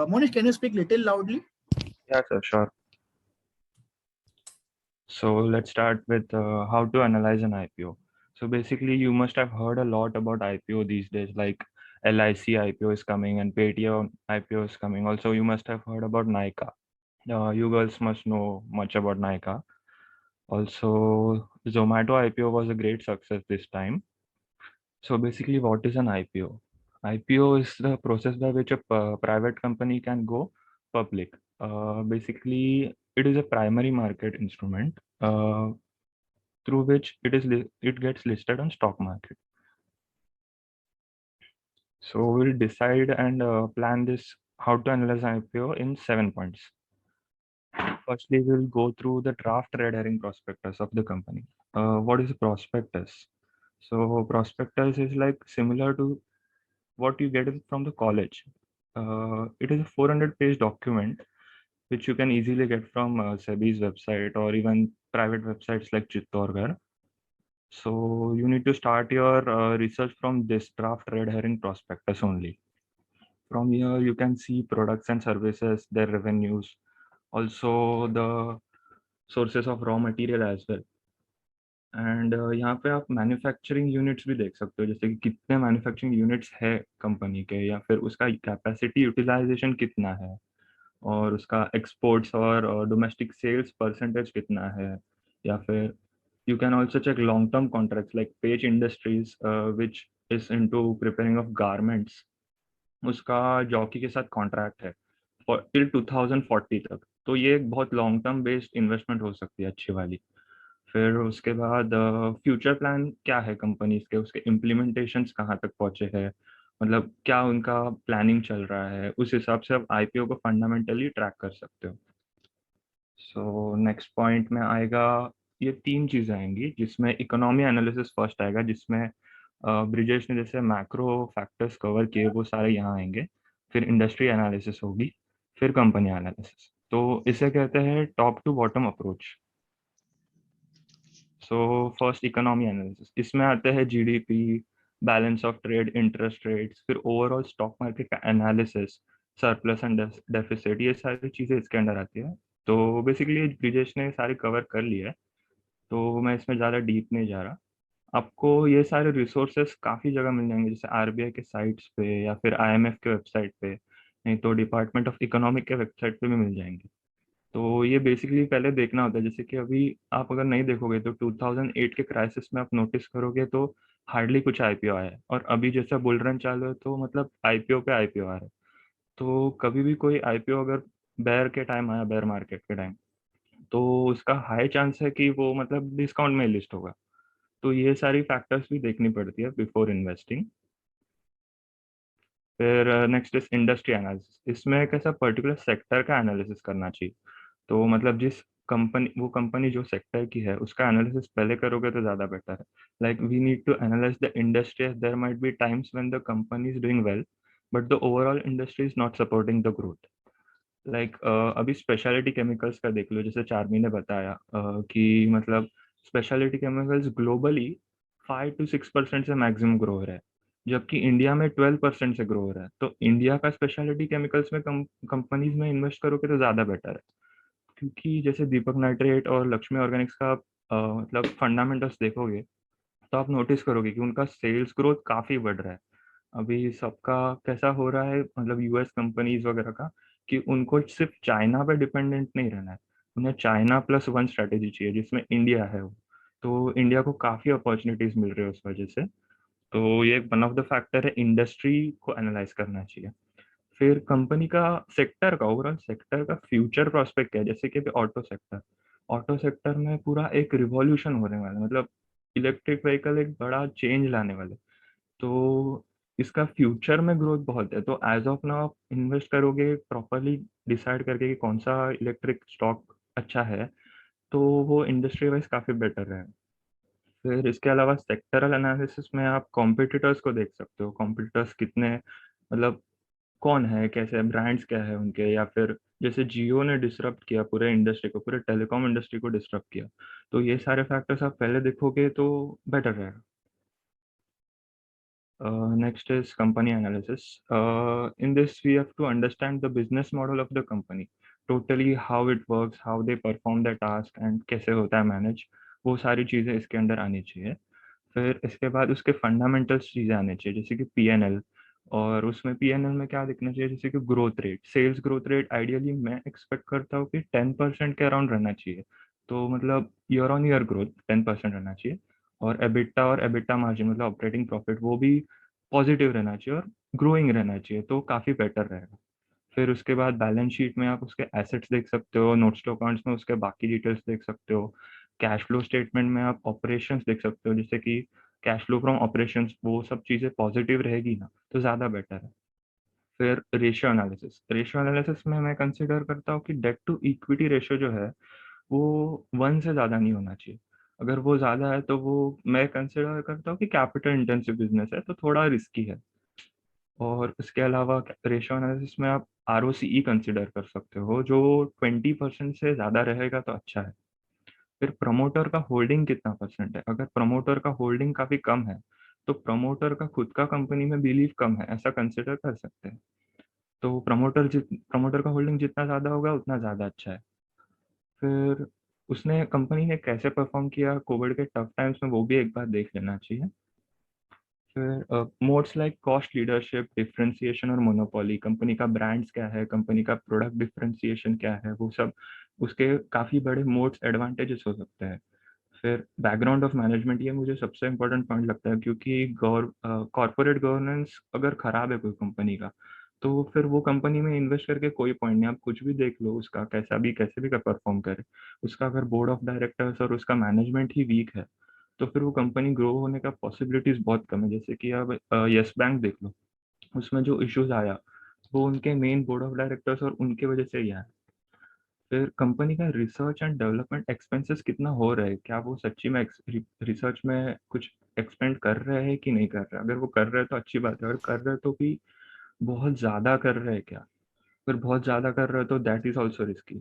Monish, can you speak little loudly? Yeah, sir, sure. So let's start with how to analyze an IPO. So basically, you must have heard a lot about IPO these days, like LIC IPO is coming and Paytm IPO is coming. Also, you must have heard about Nykaa. You girls must know much about Nykaa. Also, Zomato IPO was a great success this time. So basically, what is an IPO? IPO is the process by which a private company can go public. Basically, it is a primary market instrument through which it gets listed on stock market. So we'll decide and plan this how to analyze IPO in 7 points. Firstly, we'll go through the draft red herring prospectus of the company. What is a prospectus? So prospectus is like similar to what you get it from the college. It is a 400-page document which you can easily get from SEBI's website or even private websites like Chittorgarh. So you need to start your research from this draft red herring prospectus only. From here, you can see products and services, their revenues, also the sources of raw material as well. And यहाँ पे आप manufacturing units भी देख सकते हो, जैसे कि कितने मैन्युफैक्चरिंग यूनिट्स है कंपनी के, या फिर उसका कैपेसिटी यूटिलाइजेशन कितना है, और उसका एक्सपोर्ट्स और डोमेस्टिक सेल्स परसेंटेज कितना है. या फिर you can also check long term contracts like Page Industries which is into preparing of garments. उसका जॉकी के साथ कॉन्ट्रैक्ट है टिल 2040 तक. तो ये एक बहुत लॉन्ग टर्म बेस्ड इन्वेस्टमेंट हो सकती है अच्छी वाली. फिर उसके बाद फ्यूचर प्लान क्या है कंपनीज के, उसके इम्प्लीमेंटेशंस कहाँ तक पहुंचे हैं, मतलब क्या उनका प्लानिंग चल रहा है, उस हिसाब से आप आईपीओ को फंडामेंटली ट्रैक कर सकते हो. सो नेक्स्ट पॉइंट में आएगा, ये 3 चीज़ें आएंगी जिसमें इकोनॉमी एनालिसिस फर्स्ट आएगा, जिसमें ब्रिजेश ने जैसे मैक्रो फैक्टर्स कवर किए वो सारे यहाँ आएंगे. फिर इंडस्ट्री एनालिसिस होगी, फिर कंपनी एनालिसिस. तो इसे कहते हैं top to bottom approach. So first economy analysis, इसमें आते हैं GDP, balance of trade, interest rates, फिर ओवरऑल स्टॉक मार्केट का एनालिसिस, सरप्लस एंड डेफिसिट, ये सारी चीज़ें इसके अंडर आती है. तो बेसिकली ब्रिजेश ने सारी कवर कर लिया है, तो मैं इसमें ज़्यादा डीप नहीं जा रहा. आपको ये सारे रिसोर्सेस काफ़ी जगह मिल जाएंगे, जैसे आरबीआई के साइट्स पे या फिर आईएमएफ के वेबसाइट पे, नहीं तो डिपार्टमेंट ऑफ इकोनॉमिक के वेबसाइट पे भी मिल जाएंगे. तो ये बेसिकली पहले देखना होता है, जैसे कि अभी आप अगर नहीं देखोगे तो 2008 के क्राइसिस में आप नोटिस करोगे तो हार्डली कुछ आईपीओ आया है, और अभी जैसा बुल रन चालू है तो मतलब आईपीओ पे आईपीओ आ रहा है. तो कभी भी कोई आईपीओ अगर बेयर के टाइम आया, बेयर मार्केट के टाइम, तो उसका हाई चांस है कि वो मतलब डिस्काउंट में लिस्ट होगा. तो ये सारी फैक्टर्स भी देखनी पड़ती है बिफोर इन्वेस्टिंग. फिर नेक्स्ट इज इंडस्ट्री एनालिसिस. इसमें एक ऐसा पर्टिकुलर सेक्टर का एनालिसिस करना चाहिए. तो मतलब जिस कंपनी, वो कंपनी जो सेक्टर की है उसका एनालिसिस पहले करोगे तो ज़्यादा बेटर है. Like we need to analyse the industry. There might be times when the company is doing well but the overall industry is not supporting the growth. Like अभी स्पेशलिटी केमिकल्स का देख लो, जैसे चार्मी ने बताया कि मतलब स्पेशलिटी केमिकल्स ग्लोबली 5 to 6% से maximum grow हो रहा है, जबकि इंडिया में 12% से ग्रो हो रहा है. तो इंडिया का स्पेशलिटी केमिकल्स में कंपनीज में इन्वेस्ट करोगे तो ज़्यादा बेटर है. क्योंकि जैसे दीपक नाइट्रेट और लक्ष्मी ऑर्गेनिक्स का मतलब फंडामेंटल्स देखोगे तो आप नोटिस करोगे कि उनका सेल्स ग्रोथ काफ़ी बढ़ रहा है. अभी सबका कैसा हो रहा है, मतलब यूएस कंपनीज वगैरह का, कि उनको सिर्फ चाइना पे डिपेंडेंट नहीं रहना है, उन्हें चाइना प्लस वन स्ट्रेटेजी चाहिए जिसमें इंडिया है वो. तो इंडिया को काफ़ी अपॉर्चुनिटीज मिल रही है उस वजह से. तो ये वन ऑफ द फैक्टर है, इंडस्ट्री को एनालाइज करना चाहिए. फिर कंपनी का सेक्टर का, ओवरऑल सेक्टर का फ्यूचर प्रोस्पेक्ट है, जैसे कि ऑटो सेक्टर. ऑटो सेक्टर में पूरा एक रिवॉल्यूशन होने वाला है, मतलब इलेक्ट्रिक व्हीकल एक बड़ा चेंज लाने वाले. तो इसका फ्यूचर में ग्रोथ बहुत है. तो एज ऑफ नाउ आप इन्वेस्ट करोगे प्रॉपरली डिसाइड करके कि कौन सा इलेक्ट्रिक स्टॉक अच्छा है, तो वो इंडस्ट्री वाइज काफ़ी बेटर है. फिर इसके अलावा सेक्टरल एनालिसिस में आप कॉम्पिटिटर्स को देख सकते हो. कॉम्पिटिटर्स कितने, मतलब कौन है, कैसे ब्रांड्स क्या है उनके, या फिर जैसे जियो ने डिसरप्ट किया पूरे इंडस्ट्री को, पूरे टेलीकॉम इंडस्ट्री को डिसरप्ट किया. तो ये सारे फैक्टर्स आप पहले देखोगे तो बेटर रहेगा. Next is company analysis. In this, we have to understand the business model of the company, totally how it works, how they perform their task, and कैसे होता है manage. वो सारी चीज़ें इसके अंदर आनी चाहिए. फिर इसके बाद उसके फंडामेंटल्स चीज़ें आनी चाहिए, जैसे कि पीएनएल. और उसमें पीएनएल में क्या दिखना चाहिए, जैसे कि growth rate, sales growth rate ideally मैं एक्सपेक्ट करता हूँ कि 10% के अराउंड रहना चाहिए. तो मतलब ईयर ऑन ईयर ग्रोथ 10% रहना चाहिए. और एबिटा और एबिटा मार्जिन मतलब ऑपरेटिंग प्रॉफिट वो भी पॉजिटिव रहना चाहिए और ग्रोइंग रहना चाहिए, तो काफ़ी बेटर रहेगा. फिर उसके बाद बैलेंस शीट में आप उसके एसेट्स देख सकते हो, नोट्स टू अकाउंट्स में उसके बाकी डिटेल्स देख सकते हो. कैश फ्लो स्टेटमेंट में आप ऑपरेशंस देख सकते हो, जैसे कि कैश फ्लो फ्रॉम ऑपरेशंस, वो सब चीज़ें पॉजिटिव रहेगी ना तो ज़्यादा बेटर है. फिर रेशियो एनालिसिस में मैं कंसिडर करता हूँ कि डेट टू इक्विटी रेशियो जो है वो 1 से ज़्यादा नहीं होना चाहिए. अगर वो ज़्यादा है तो वो मैं कंसिडर करता हूँ कि कैपिटल इंटेंसिव बिजनेस है, तो थोड़ा रिस्की है. और इसके अलावा रेशियो एनालिसिस में आप आरओसीई कंसिडर कर सकते हो, जो 20% से ज़्यादा रहेगा तो अच्छा है. फिर प्रमोटर का होल्डिंग कितना परसेंट है, अगर प्रमोटर का होल्डिंग काफ़ी कम है तो प्रमोटर का खुद का कंपनी में बिलीव कम है, ऐसा कंसिडर कर सकते हैं. तो प्रमोटर का होल्डिंग जितना ज़्यादा होगा उतना ज़्यादा अच्छा है. फिर उसने कंपनी ने कैसे परफॉर्म किया कोविड के टफ टाइम्स में, वो भी एक बार देख लेना चाहिए. फिर modes like cost leadership, differentiation और मोनोपोली, कंपनी का ब्रांड्स क्या है, कंपनी का प्रोडक्ट डिफरेंशिएशन क्या है, वो सब उसके काफ़ी बड़े मोड्स एडवांटेजेस हो सकते हैं. फिर बैकग्राउंड ऑफ मैनेजमेंट, ये मुझे सबसे इम्पोर्टेंट पॉइंट लगता है, क्योंकि कॉर्पोरेट गवर्नेंस अगर खराब है कोई कंपनी का तो फिर वो कंपनी में इन्वेस्ट करके कोई पॉइंट नहीं. आप कुछ भी देख लो उसका कैसे भी परफॉर्म करे, उसका अगर बोर्ड ऑफ डायरेक्टर्स और उसका मैनेजमेंट ही वीक है तो फिर वो कंपनी ग्रो होने का पॉसिबिलिटीज बहुत कम है. जैसे कि अब यस बैंक देख लो, उसमें जो इश्यूज आया वो उनके मेन बोर्ड ऑफ डायरेक्टर्स और उनके वजह से ही आया. फिर कंपनी का रिसर्च एंड डेवलपमेंट एक्सपेंसेस कितना हो रहा है, क्या वो सच्ची में रिसर्च में कुछ एक्सपेंड कर रहे हैं कि नहीं कर रहे हैं. अगर वो कर रहे हैं तो अच्छी बात है, अगर कर रहे हैं तो भी बहुत ज़्यादा कर रहे हैं क्या. अगर बहुत ज़्यादा कर रहे हैं तो दैट इज ऑल्सो रिस्की.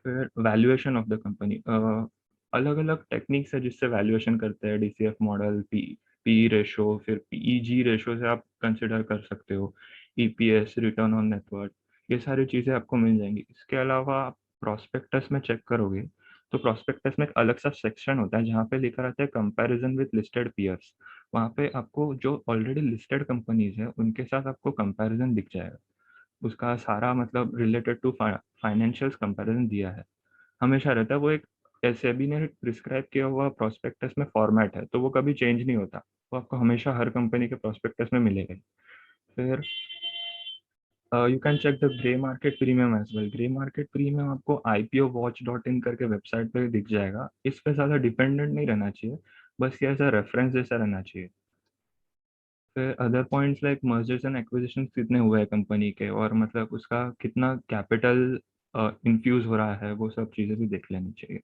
फिर वैल्यूएशन ऑफ द कंपनी, अलग अलग टेक्निक्स है जिससे वैल्यूएशन करते हैं, डीसीएफ मॉडल, पी रेशो, फिर पीईजी रेशो से आप कंसिडर कर सकते हो, ईपीएस, रिटर्न ऑन नेटवर्थ, ये सारी चीज़ें आपको मिल जाएंगी. इसके अलावा आप प्रॉस्पेक्टस में चेक करोगे तो प्रॉस्पेक्टस में एक अलग सा सेक्शन होता है जहाँ पे लिखा रहता है कंपैरिजन विद लिस्टेड पीयर्स. वहाँ पे आपको जो ऑलरेडी लिस्टेड कंपनीज है उनके साथ आपको कंपैरिजन दिख जाएगा. उसका सारा मतलब रिलेटेड टू फाइनेंशियल्स कंपैरिजन दिया है, हमेशा रहता है. वो एक सेबी ने प्रिस्क्राइब किया हुआ प्रोस्पेक्टस में फॉर्मेट है, तो वो कभी चेंज नहीं होता, वो आपको हमेशा हर कंपनी के प्रोस्पेक्टस में मिलेगा ही. फिर you can check the grey market premium as well. Grey market premium आपको IPOWatch.in करके वेबसाइट पे दिख जाएगा. इस पे ज़्यादा डिपेंडेंट नहीं रहना चाहिए, बस ये ऐसा रेफरेंस जैसा रहना चाहिए. फिर other points like mergers and acquisition कितने हुए हैं कंपनी के, और मतलब उसका कितना कैपिटल इन्फ्यूज हो रहा है, वो सब चीज़ें भी देख लेनी चाहिए.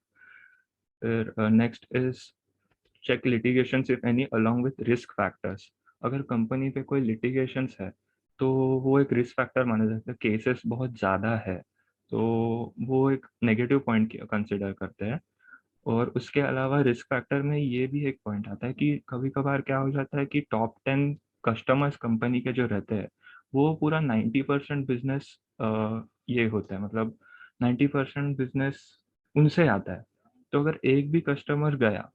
फिर next is check litigations if any along with risk factors. अगर कंपनी पे कोई लिटिगेशंस है तो वो एक रिस्क फैक्टर माना जाता है, केसेस बहुत ज़्यादा है तो वो एक नेगेटिव पॉइंट कंसिडर करते हैं. और उसके अलावा रिस्क फैक्टर में ये भी एक पॉइंट आता है कि कभी कभार क्या हो जाता है कि टॉप 10 कस्टमर्स कंपनी के जो रहते हैं वो पूरा 90% बिजनेस ये होता है, मतलब 90% बिजनेस उनसे आता है. तो अगर एक भी कस्टमर गया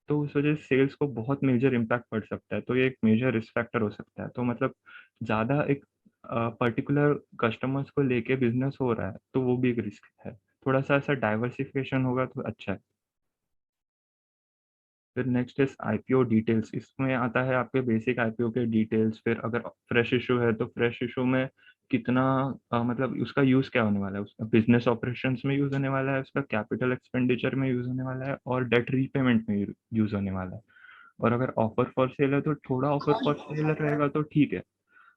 तो उस वजह से सेल्स को बहुत मेजर इम्पैक्ट पड़ सकता है, तो ये एक मेजर रिस्क फैक्टर हो सकता है. तो मतलब ज़्यादा एक पर्टिकुलर कस्टमर्स को लेके बिजनेस हो रहा है तो वो भी एक रिस्क है. थोड़ा सा ऐसा डाइवर्सिफिकेशन होगा तो अच्छा है. फिर नेक्स्ट इज आईपीओ डिटेल्स. इसमें आता है आपके बेसिक आईपीओ के डिटेल्स. फिर अगर फ्रेश इशू है तो फ्रेश इशू में कितना मतलब उसका यूज़ क्या होने वाला है, उसका बिजनेस ऑपरेशंस में यूज़ होने वाला है, उसका कैपिटल एक्सपेंडिचर में यूज़ होने वाला है, और डेट रीपेमेंट में यूज़ होने वाला है. और अगर ऑफर फॉर सेल है तो थोड़ा ऑफर फॉर सेल रहेगा तो ठीक है.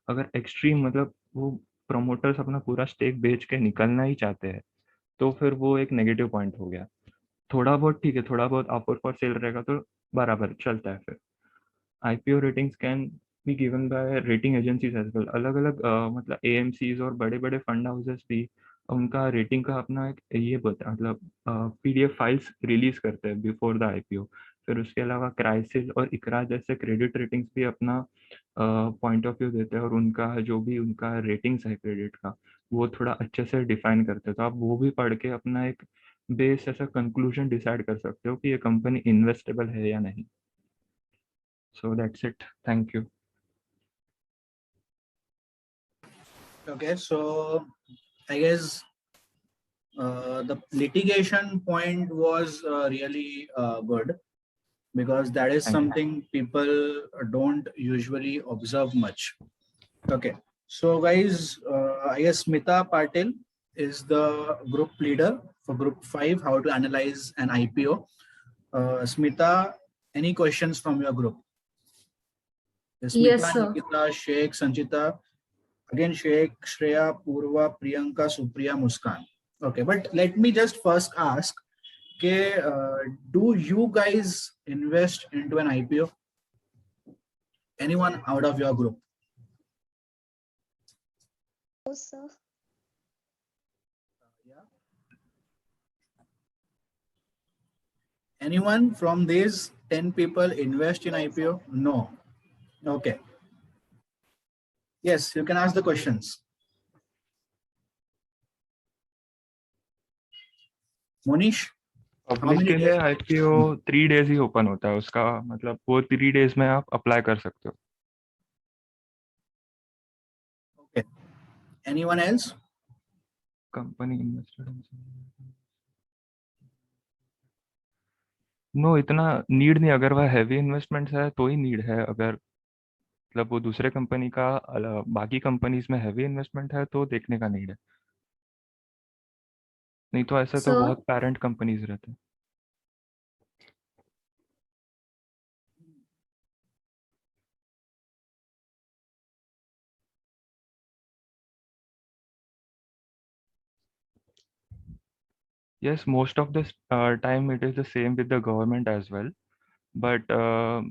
अगर एक्सट्रीम मतलब वो प्रमोटर्स अपना पूरा स्टेक बेच के निकलना ही चाहते हैं तो फिर वो एक नेगेटिव पॉइंट हो गया. थोड़ा बहुत ठीक है, थोड़ा बहुत ऑफर फॉर सेल रहेगा तो बराबर चलता है. फिर IPO ratings can be given by rating agencies as well. अलग अलग मतलब एएमसीज और बड़े बड़े फंड हाउसेस भी उनका रेटिंग का अपना एक ये बता मतलब पीडीएफ फाइल्स रिलीज करते हैं बिफोर द आईपीओ. फिर उसके अलावा क्राइसिल और इकरा जैसे क्रेडिट रेटिंग्स भी अपना पॉइंट ऑफ व्यू देते हैं, और उनका जो भी उनका रेटिंग्स है क्रेडिट का वो थोड़ा अच्छे से डिफाइन करते हैं। तो आप वो भी पढ़ के अपना एक बेस ऐसा कंक्लूजन डिसाइड कर सकते हो कि ये कंपनी इन्वेस्टेबल है या नहीं। So that's it, thank you. Okay, so I guess the litigation point was really good, because that is thank you. something people don't usually observe much. Okay, so guys, I guess Smita Patil is the group leader for group 5, how to analyze an IPO. Smita, any questions from your group? Yes, Smita, sir. Nikita, Sheikh, Sanchita, again Sheikh, Shreya, Purva, Priyanka, Supriya, Muskan. Okay, but let me just first ask, okay, do you guys invest into an IPO? Anyone out of your group? No, sir. Yeah. Anyone from these 10 people invest in IPO? No. Okay. Yes, you can ask the questions. Monish? Public many के लिए days? IPO 3 days ही open होता है, उसका मतलब वो 3 days में आप apply कर सकते हो। Okay. Anyone else? Company invested no, इतना नीड नहीं। अगर वह हैवी इन्वेस्टमेंट है तो ही नीड है। अगर मतलब वो दूसरे कंपनी का बाकी कंपनीज में हैवी इन्वेस्टमेंट है तो देखने का नीड है, नहीं तो ऐसे तो Sir, बहुत पेरेंट कंपनीज रहते हैं। Yes, most of the time it is the same with the government as well, but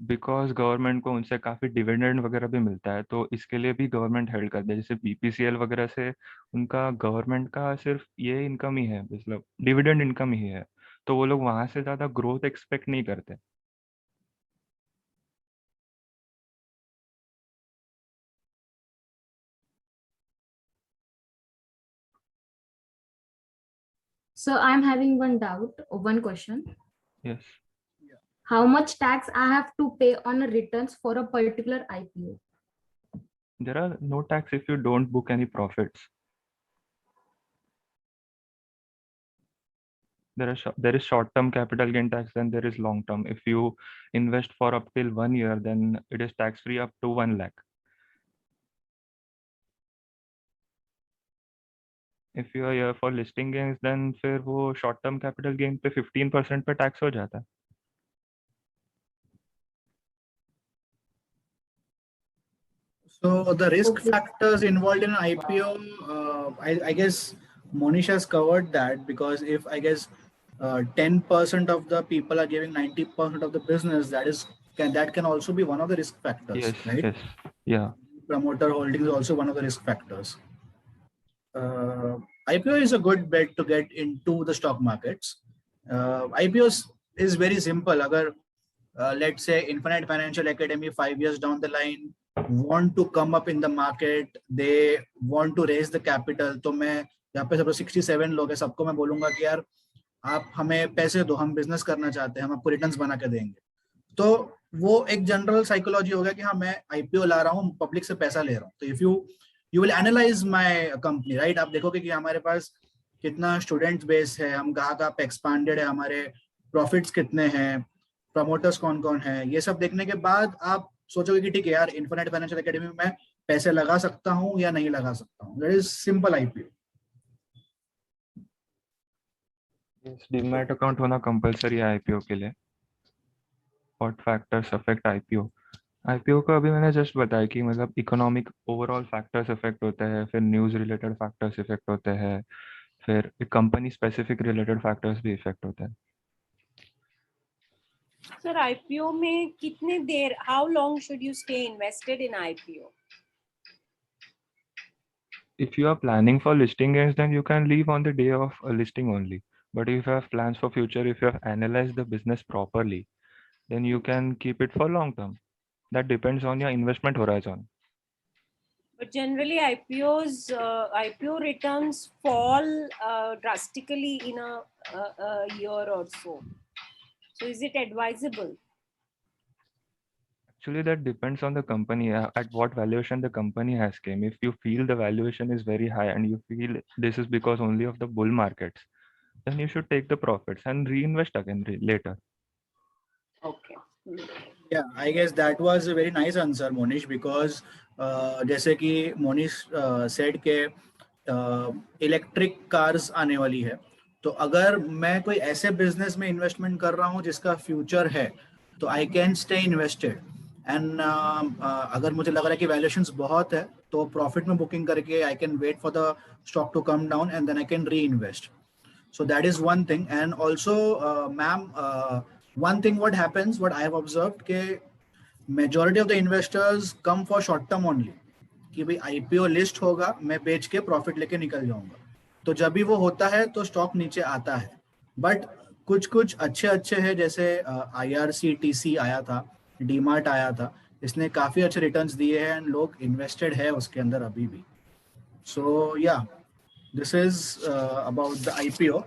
because government को उनसे काफ़ी डिविडेंड वगैरह भी मिलता है, तो इसके लिए भी गवर्नमेंट हेल्ड करती है। जैसे बीपीसीएल वगैरह से उनका गवर्नमेंट का सिर्फ ये इनकम ही है, मतलब डिविडेंड इनकम ही है, तो वो लोग वहाँ से ज़्यादा ग्रोथ एक्सपेक्ट नहीं करते। sir, I'm having one doubt, one question. Yes, How much tax I have to pay on returns for a particular IPO? There are no tax if you don't book any profits. There is short term capital gain tax, then there is long term. If you invest for up till 1 year, then it is tax free up to 1 lakh. If you are here for listing gains, then फिर वो short term capital gain पे 15% पे tax हो जाता है। So the risk Okay. factors involved in an IPO, I guess Monish has covered that, because if I guess 10% of the people are giving 90% of the business, that can also be one of the risk factors, Yes, right? yes, yeah. Promoter holding is also one of the risk factors. IPO is a good bet to get into the stock markets. IPOs is very simple. Agar let's say Infinite Financial Academy 5 years down the line want to come up in the market, they want to raise the capital, तो मैं यहाँ पे सब 67 लोग हैं, सबको मैं बोलूंगा कि यार आप हमें पैसे दो, हम बिजनेस करना चाहते हैं, हम आपको रिटर्न्स बना के देंगे। तो वो एक जनरल साइकोलॉजी हो गया कि हाँ मैं आईपीओ ला रहा हूँ, पब्लिक से पैसा ले रहा हूँ। तो if you will analyse my company, right, आप देखोगे कि हमारे पास कितना स्टूडेंट बेस है, हम कहाँ पे एक्सपांडेड है, हमारे प्रॉफिट्स कितने हैं, प्रमोटर्स कौन कौन है, ये सब देखने के बाद आप सोचोगे कि ठीक है यार इन्फिनिट फाइनेंशियल एकेडमी में मैं पैसे लगा सकता हूँ या नहीं लगा सकता हूँ। That is simple IPO. Yes, demat account होना कंपलसरी है आईपीओ के लिए। What factors affect IPO? IPO का अभी मैंने जस्ट बताया कि मतलब इकोनॉमिक ओवरऑल फैक्टर्स इफेक्ट होते हैं, फिर न्यूज़ रिलेटेड फैक्टर्स इफेक्ट होते हैं, फिर कंपनी स्पेसिफिक रिलेटेड फैक्टर्स भी इफेक्ट होते हैं। सर आईपीओ में कितने देर, how long should you stay invested in IPO? If you are planning for listing gains, then you can leave on the day of a listing only. But if you have plans for future, if you have analyzed the business properly, then you can keep it for long term. That depends on your investment horizon. But generally, IPO returns fall drastically in a year or so. So, is it advisable? Actually, that depends on the company, at what valuation the company has came. If you feel the valuation is very high and you feel this is because only of the bull markets, then you should take the profits and reinvest again later. Okay. Yeah, I guess that was a very nice answer, Monish, because जैसे कि Monish said के electric cars आने वाली है, तो अगर मैं कोई ऐसे बिजनेस में इन्वेस्टमेंट कर रहा हूँ जिसका फ्यूचर है, तो I can stay invested and अगर मुझे लग रहा है कि वैल्यूएशंस बहुत है, तो प्रॉफिट में बुकिंग करके I can wait for the stock to come down and then I can reinvest. So that is one thing. And also, ma'am, one thing what happens, what I have observed, के majority of the investors come for short term only. कि भाई IPO list होगा, मैं बेच के profit लेके निकल जाऊंगा. तो जब भी वो होता है तो स्टॉक नीचे आता है. बट कुछ कुछ अच्छे है, जैसे IRCTC आया था, डीमार्ट आया था, इसने काफी अच्छे रिटर्न्स दिए हैं एंड लोग इन्वेस्टेड है उसके अंदर अभी भी. सो या, this is about the IPO.